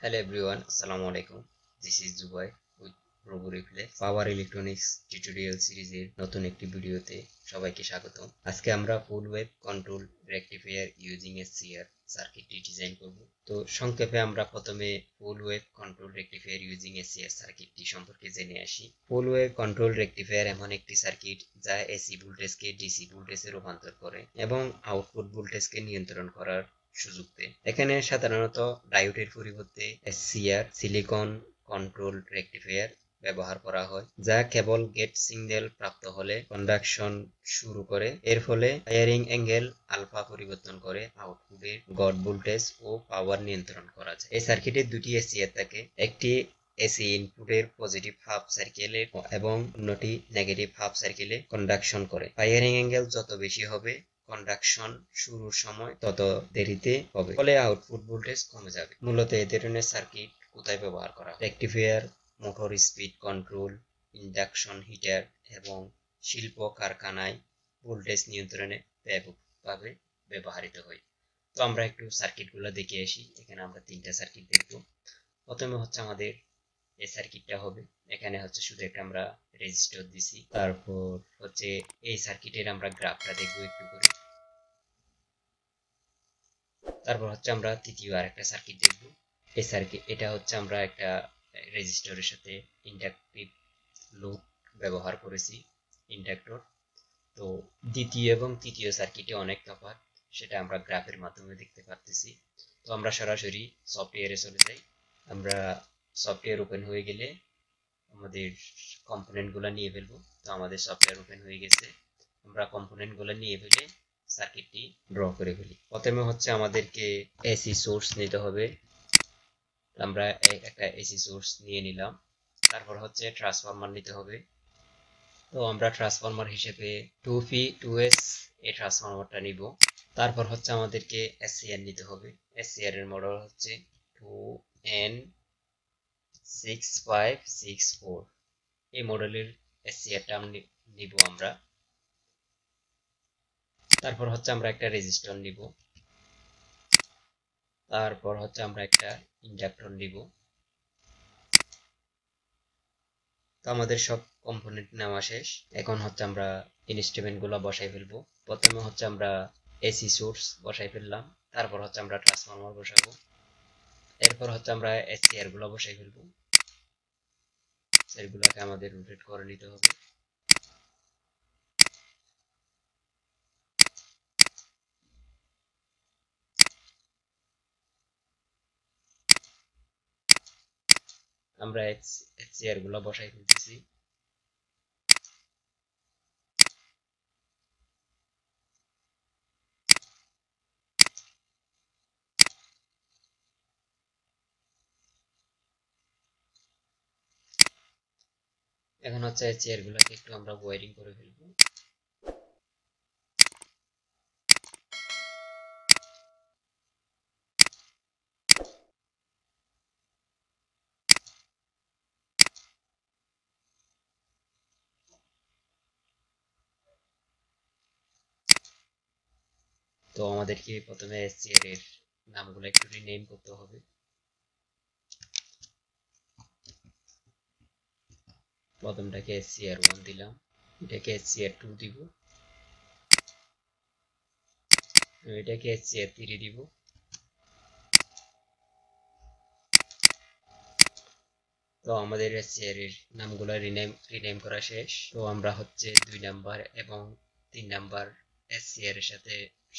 Hello everyone, Assalamu alaikum. This is Zubai with Robo Reflex power electronics tutorial সিরিজের নতুন একটি ভিডিওতে সবাইকে স্বাগতম। আজকে আমরা ফুল wave control rectifier using SCR সার্কিটটি ডিজাইন করব। তো সংক্ষেপে আমরা প্রথমে ফুল wave control rectifier using SCR সার্কিটটি সম্পর্কে জেনে আসি। ফুল ওয়েভ কন্ট্রোল রেকটিফায়ার এমন একটি সার্কিট যা এসি ভোল্টেজকে ডিসি ভোল্টেজে রূপান্তর করে এবং আউটপুট ভোল্টেজকে নিয়ন্ত্রণ করার সুযোগ দেয়। এখানে সাধারণত ডায়োডের পরিবর্তে এসসিআর সিলিকন কন্ট্রোল রেকটিফায়ার ব্যবহার করা হয়, যা কেবল গেট সিগন্যাল প্রাপ্ত হলে কন্ডাকশন শুরু করে। এর ফলে ফায়ারিং অ্যাঙ্গেল আলফা পরিবর্তন করে আউটপুটের গড় ভোল্টেজ ও পাওয়ার নিয়ন্ত্রণ করা যায়। এই সার্কিটে দুটি এসসিআর থাকে, একটি এসি ইনপুটের পজিটিভ হাফ সার্কেলে এবং অন্যটি নেগেটিভ হাফ সার্কেলে কন্ডাকশন করে। ফায়ারিং অ্যাঙ্গেল যত বেশি হবে, কন্ডাকশন শুরুর সময় তত দেরিতে হবে, ফলে আউটপুট ভোল্টেজ কমে যাবে। মূলত এই ধরনের সার্কিট কোথায় ব্যবহার করা হয়? Rectifier, motor speed control, induction heater এবং শিল্প কারখানায় ভোল্টেজ নিয়ন্ত্রণে ব্যাপকভাবে ব্যবহৃত হয়। তো আমরা একটু সার্কিটগুলো দেখে আসি। এখানে আমরা তিনটা সার্কিট দেখব। প্রথমে হচ্ছে আমাদের এই সার্কিটটা হবে। এখানে হচ্ছে শুধু একটা আমরা রেজিস্টর দিছি। তারপর হচ্ছে এই সার্কিটের আমরা গ্রাফটা দেখবো একটু করে। তারপর হচ্ছে আমরা তৃতীয় আরেকটা সার্কিট দেখব। এই সার্কিট এটা হচ্ছে আমরা একটা রেজিস্টরের সাথে ইন্ডাকটিভ লোড ব্যবহার করেছি, ইন্ডাক্টর। তো দ্বিতীয় এবং তৃতীয় সার্কিটে অনেক তফাৎ, সেটা আমরা গ্রাফের মাধ্যমে দেখতে পারতেছি। তো আমরা সরাসরি সফটওয়্যারে চলে যাই। আমরা সফটওয়্যার ওপেন হয়ে গেলে আমাদের কম্পোনেন্টগুলো নিয়ে ফেলবো। তো আমাদের সফটওয়্যার ওপেন হয়ে গেছে। আমরা কম্পোনেন্টগুলো নিয়ে ফেলে সার্কিটটি ড্র করে ফেলি। প্রথমে হচ্ছে আমাদেরকে এসি সোর্স নিতে হবে। আমরা একটা এসি সোর্স নিয়ে নিলাম। তারপর হচ্ছে ট্রান্সফরমার নিতে হবে। তো আমরা ট্রান্সফরমার হিসেবে 2P 2S এই ট্রান্সফরমারটা নিব। তারপর হচ্ছে আমাদেরকে এসসিআর নিতে হবে। এসসিআর এর মডেল হচ্ছে 2N6564। এই মডেলের এসসিআরটা নিব আমরা। তারপর হচ্ছে আমরা একটা রেজিস্টর নিব। তারপর হচ্ছে আমরা একটা ইন্ডাক্টর নিব। তো আমাদের সব কম্পোনেন্ট নেওয়া শেষ। এখন হচ্ছে আমরা ইনস্ট্রুমেন্ট গুলো বসাই ফেলবো। প্রথমে হচ্ছে আমরা এসি সোর্স বসাই ফেললাম। তারপর হচ্ছে আমরা ট্রান্সফরমার বসাবো। এরপর হচ্ছে আমরা এসসিআর গুলো বসাই ফেলবো। সেগুলোকে আমাদের রোটেট করে নিতে হবে। আমরা এসসিআর গুলো বসাই ফেলতেছি। এখন হচ্ছে এসসিআর গুলোকে একটু আমরা ওয়্যারিং করে ফেলবো। তো আমাদেরকে প্রথমে এসসিআর এর নামগুলো একটু রিনেম করতে হবে। প্রথমটাকে SCR1 দিলাম, এটাকে SCR2 দিব, এটাকে SCR3 দিব। তো আমাদের SCR এর নামগুলো রিনেম করা শেষ। তো আমরা হচ্ছে 2 নাম্বার এবং 3 নাম্বার SCR এর সাথে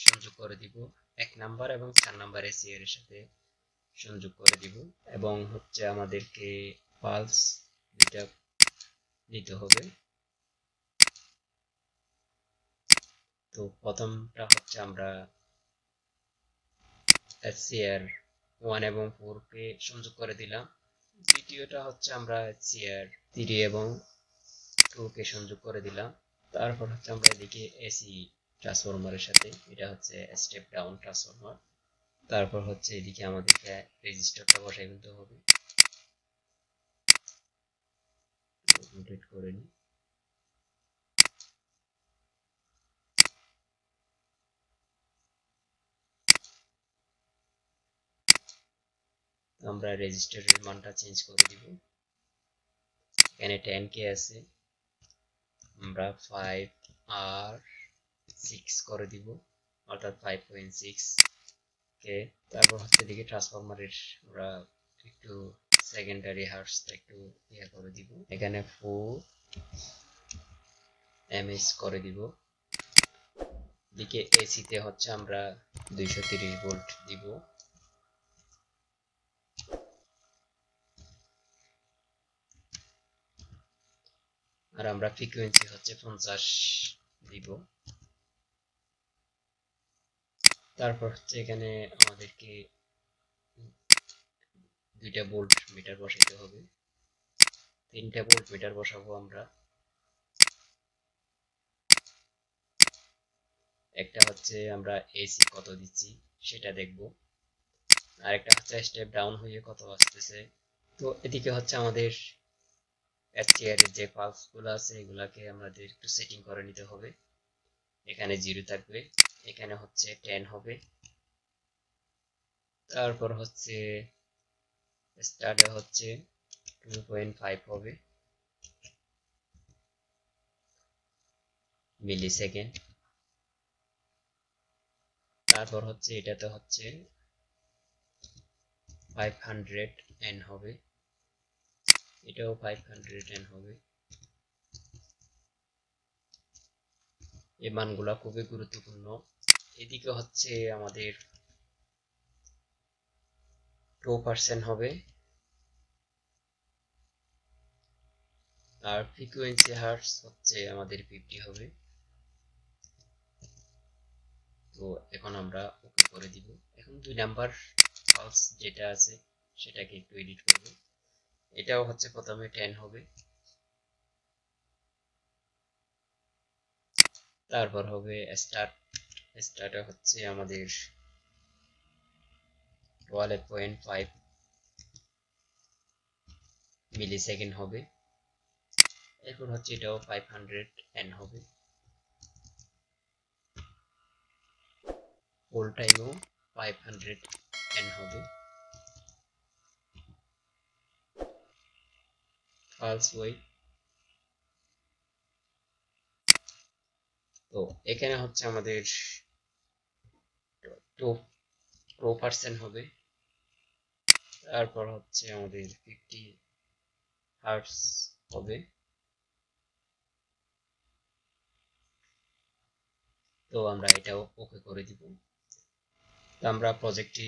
সংযোগ করে দিব, 1 নাম্বার এবং 4 নাম্বার SCR এর সাথে সংযোগ করে দিব, এবং হচ্ছে আমাদেরকে পালস দুইটা নিতে হবে। তো প্রথমটা হচ্ছে আমরা SCR1 এবং 4 কে সংযোগ করে দিলাম। দ্বিতীয়টা হচ্ছে আমরা SCR3 এবং 2 কে সংযোগ করে দিলাম। তারপর হচ্ছে আমরা এদিকে এসি ট্রান্সফরমারের সাথে, এটা হচ্ছে স্টেপ ডাউন ট্রান্সফরমার। তারপর হচ্ছে এদিকে আমাদেরকে রেজিস্টারটা বসাই ফেলতে হবে। রোটেট করে নিই। আমরা রেজিস্টারের মানটা চেঞ্জ করে দিব। এখানে 10k আছে, আমরা 5 আর 6 করে দিব, অর্থাৎ 5.6k। তারপর হচ্ছে এদিকে ট্রান্সফরমারের আমরা একটু সেকেন্ডারি হার্টসটা একটু ইয়ে করে দিব, এখানে 4 ms করে দিব। এদিকে এসি তে হচ্ছে আমরা 230 ভোল্ট দিব। আর আমরা ফ্রিকোয়েন্সি হচ্ছে 50 দিব। তারপর হচ্ছে এখানে আমাদেরকে দুইটা ভোল্ট মিটার বসাইতে হবে, তিনটা ভোল্ট মিটার বসাবো আমরা। একটা হচ্ছে আমরা এসি কত দিচ্ছি সেটা দেখব, আর একটা হচ্ছে স্টেপ ডাউন হয়ে কত আসতেছে। তো এদিকে হচ্ছে আমাদের HCR এর যে পালস গুলো আছে এগুলাকে আমাদের একটু সেটিং করে নিতে হবে। এখানে 0 থাকবে, এখানে হচ্ছে 10 হবে, তারপর হচ্ছে স্টার্টে হচ্ছে 2.5 হবে মিলি সেকেন্ড। তারপর হচ্ছে এটাতে হচ্ছে 500 n হবে, এটাও 500 n হবে। এই মানগুলা খুবই গুরুত্বপূর্ণ। এদিকে হচ্ছে আমাদের 2% হবে, আর ফ্রিকোয়েন্সি হার্টস হচ্ছে আমাদের 50 হবে। তো এখন আমরা ওকে করে দিব। এখন 2 নাম্বার পালস যেটা আছে সেটাকে একটু এডিট করব। এটাও হচ্ছে প্রথমে 10 হবে, তারপর হবে স্টার্ট। স্টার্টে হচ্ছে আমাদের 12.5 মিলি সেকেন্ড হবে। এরপর হচ্ছে এটাও 500 n হবে। হোল টাইমও 500 n হবে। পালস ওয়েট, তো এখানে হচ্ছে আমাদের 2% হবে, তারপর হচ্ছে আমাদের 50 হার্টস হবে। তো আমরা এটাও ওকে করে দিব। তো আমরা প্রজেক্টটি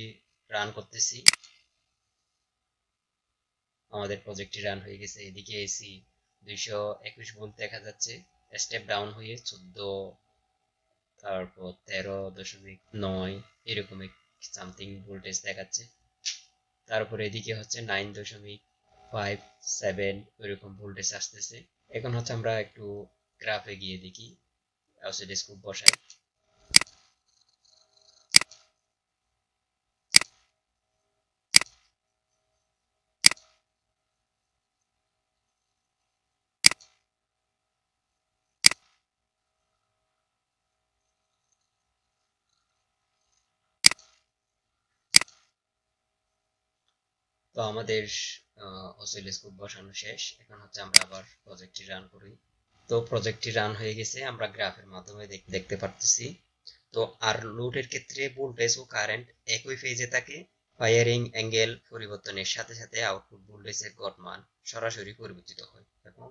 রান করতেছি, আমাদের প্রজেক্টটি রান হয়ে গেছে। এদিকে এসি 221 ভোল্ট দেখা যাচ্ছে, স্টেপ ডাউন হয়ে 14, তারপর 13.9 এরকম সামথিং ভোল্টেজ দেখাচ্ছে। তারপরে এদিকে হচ্ছে 9.57 ওইরকম ভোল্টেজ আসতেছে। এখন হচ্ছে আমরা একটু গ্রাফে গিয়ে দেখি, অসিলোস্কোপ বসাই। তো আমাদের অসিলোস্কোপ বসানো শেষ। এখন হচ্ছে আমরা আবার প্রজেক্টটি রান করি। তো প্রজেক্টটি রান হয়ে গেছে, আমরা গ্রাফের মাধ্যমে দেখতে পারতেছি। তো আর লোডের ক্ষেত্রে ভোল্টেজ ও কারেন্ট একই ফেজে থাকে। ফায়ারিং অ্যাঙ্গেল পরিবর্তনের সাথে সাথে আউটপুট ভোল্টেজের গড় মান সরাসরি পরিবর্তিত হয় এবং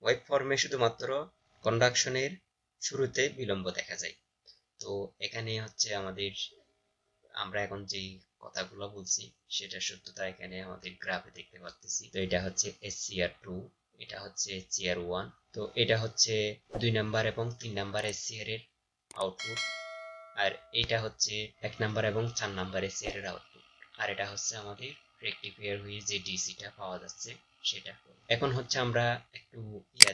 ওয়েব ফর্মে শুধুমাত্র কন্ডাকশনের শুরুতে বিলম্ব দেখা যায়। তো এখানে হচ্ছে আমাদের, আমরা এখন যেই কথাগুলো বলছি সেটা সত্যতা এখানে আমাদের গ্রাফে দেখতে পাচ্ছি। তো এটা হচ্ছে SCR2, এটা হচ্ছে SCR1। তো এটা হচ্ছে 2 নাম্বার এবং 3 নাম্বার SCR এর আউটপুট, আর এটা হচ্ছে 1 নাম্বার এবং 4 নাম্বার SCR এর আউটপুট, আর এটা হচ্ছে আমাদের রেকটিফায়ার হয়ে যে ডিসিটা পাওয়া যাচ্ছে সেটা। এখন হচ্ছে আমরা একটু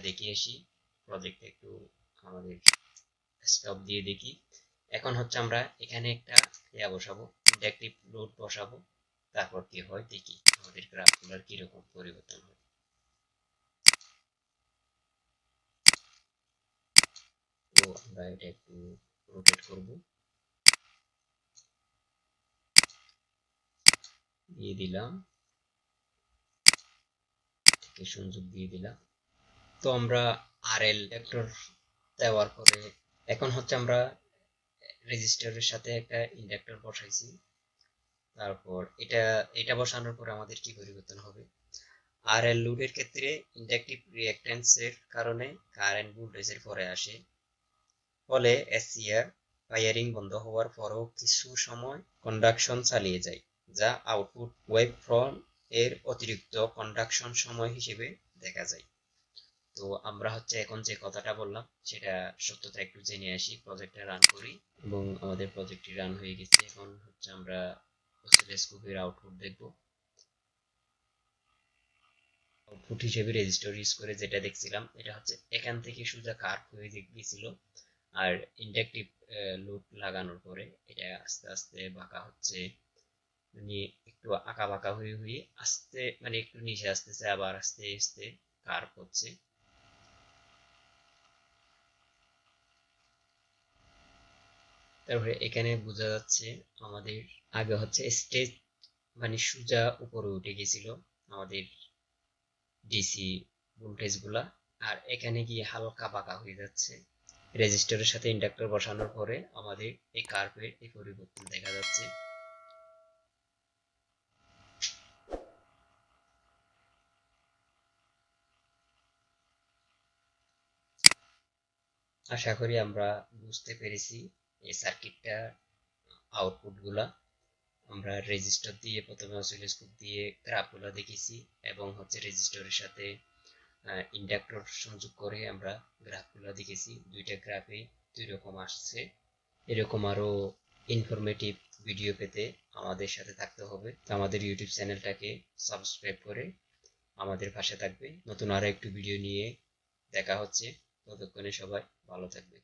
দেখে আসি, প্রজেক্টে একটু আমাদের স্টপ দিয়ে দেখি। এখন হচ্ছে আমরা এখানে একটা বসাবো, ইন্ডাকটিভ লোড বসাবো, তারপর কি হয় দেখি আমাদের গ্রাফগুলোর কিরকম পরিবর্তন হয়। তো আমরা এটা একটু রোটেট করব, দিয়ে দিলাম, থেকে সংযোগ দিয়ে দিলাম। তো আমরা আরএল ইন্ডাক্টর দেওয়ার পরে এখন হচ্ছে আমরা রেজিস্টারের সাথে একটা ইন্ডাক্টর বসাইছি। তারপর এটা বসানোর পর আমাদের কি পরিবর্তন হবে, আরএল লোডের ক্ষেত্রে ইন্ডাকটিভ রিঅ্যাকট্যান্স এর কারণে কারেন্ট ভোল্টেজের পরে আসে, ফলে এসসিআর ফায়ারিং বন্ধ হওয়ার পরও কিছু সময় কন্ডাকশন চালিয়ে যায়, যা আউটপুট ওয়েভফর্ম এর অতিরিক্ত কন্ডাকশন সময় হিসেবে দেখা যায়। তো আমরা হচ্ছে এখন যে কথাটা বললাম সেটা সত্যতা একটু জেনে আসি। প্রজেক্টটা রান করি এবং আমাদের প্রজেক্টটি রান হয়ে গেছে। এখন হচ্ছে আমরা অসিলোস্কোপের আউটপুট দেখব। আউটপুট হিসেবে রেজিস্টার ইউজ করে যেটা দেখছিলাম, এটা হচ্ছে এখান থেকে সোজা কার্ভ হয়ে গিয়েছিল, আর ইন্ডাকটিভ লোড লাগানোর পরে এটা আস্তে আস্তে বাঁকা হচ্ছে, মানে একটু আঁকা বাঁকা হয়ে হয়ে আস্তে মানে একটু নিচে আসতেছে, আবার আস্তে আস্তে কার্ভ হচ্ছে। তারপরে এখানে বোঝা যাচ্ছে আমাদের আগে হচ্ছে স্টেজ মানে সোজা উপরে উঠে গেছিল আমাদের ডিসি ভোল্টেজ গুলা, আর এখানে গিয়ে হালকা বাঁকা হয়ে যাচ্ছে। রেজিস্টারের সাথে ইন্ডাক্টর বসানোর পরে আমাদের এই কার্ভের এই পরিবর্তন দেখা যাচ্ছে। আশা করি আমরা বুঝতে পেরেছি এই সার্কিটটা আউটপুট গুলা। আমরা রেজিস্টার দিয়ে প্রথমে অসিলোস্কোপ দিয়ে গ্রাফ গুলা দেখেছি এবং হচ্ছে রেজিস্টারের সাথে ইন্ডাক্টর সংযোগ করে আমরা গ্রাফ গুলা দেখেছি। দুইটা গ্রাফে দুই রকম আসছে। এরকম আরো ইনফরমেটিভ ভিডিও পেতে আমাদের সাথে থাকতে হবে। আমাদের ইউটিউব চ্যানেলটাকে সাবস্ক্রাইব করে আমাদের পাশে থাকবে। নতুন আরো একটু ভিডিও নিয়ে দেখা হচ্ছে। ততক্ষণে সবাই ভালো থাকবে।